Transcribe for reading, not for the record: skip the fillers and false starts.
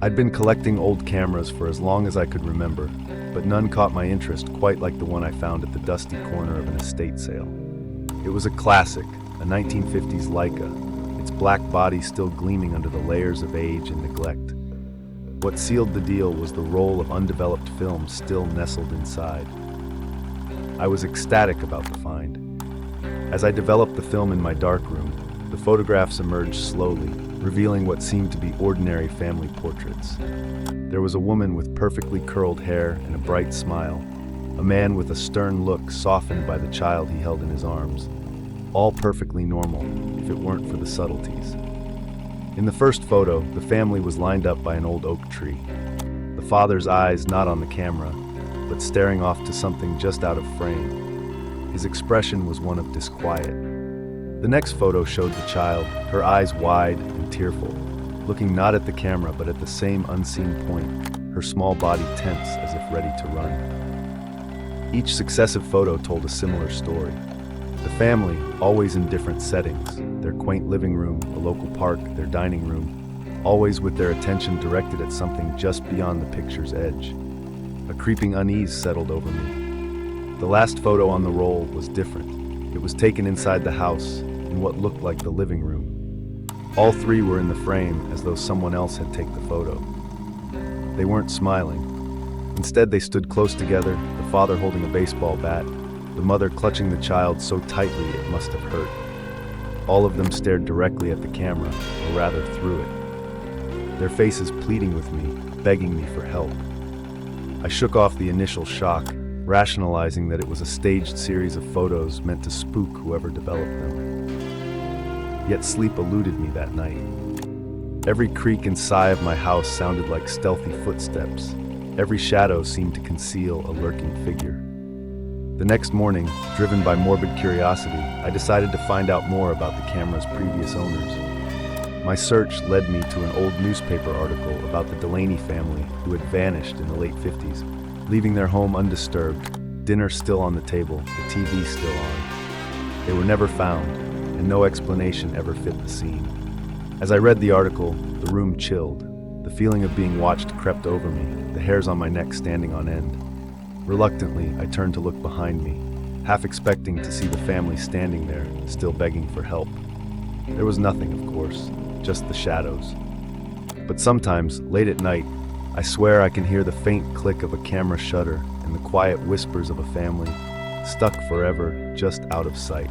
I'd been collecting old cameras for as long as I could remember, but none caught my interest quite like the one I found at the dusty corner of an estate sale. It was a classic, a 1950s Leica, its black body still gleaming under the layers of age and neglect. What sealed the deal was the roll of undeveloped film still nestled inside. I was ecstatic about the find. As I developed the film in my darkroom, the photographs emerged slowly, revealing what seemed to be ordinary family portraits. There was a woman with perfectly curled hair and a bright smile, a man with a stern look softened by the child he held in his arms. All perfectly normal, if it weren't for the subtleties. In the first photo, the family was lined up by an old oak tree. The father's eyes not on the camera, but staring off to something just out of frame. His expression was one of disquiet. The next photo showed the child, her eyes wide and tearful, looking not at the camera but at the same unseen point, her small body tense as if ready to run. Each successive photo told a similar story. The family, always in different settings, their quaint living room, a local park, their dining room, always with their attention directed at something just beyond the picture's edge. A creeping unease settled over me. The last photo on the roll was different. It was taken inside the house, in what looked like the living room. All three were in the frame as though someone else had taken the photo. They weren't smiling. Instead, they stood close together, the father holding a baseball bat, the mother clutching the child so tightly it must have hurt. All of them stared directly at the camera, or rather through it. Their faces pleading with me, begging me for help. I shook off the initial shock, rationalizing that it was a staged series of photos meant to spook whoever developed them. Yet sleep eluded me that night. Every creak and sigh of my house sounded like stealthy footsteps. Every shadow seemed to conceal a lurking figure. The next morning, driven by morbid curiosity, I decided to find out more about the camera's previous owners. My search led me to an old newspaper article about the Delaney family who had vanished in the late 50s, leaving their home undisturbed, dinner still on the table, the TV still on. They were never found, and no explanation ever fit the scene. As I read the article, the room chilled. The feeling of being watched crept over me, the hairs on my neck standing on end. Reluctantly, I turned to look behind me, half expecting to see the family standing there, still begging for help. There was nothing, of course, just the shadows. But sometimes, late at night, I swear I can hear the faint click of a camera shutter and the quiet whispers of a family, stuck forever, just out of sight.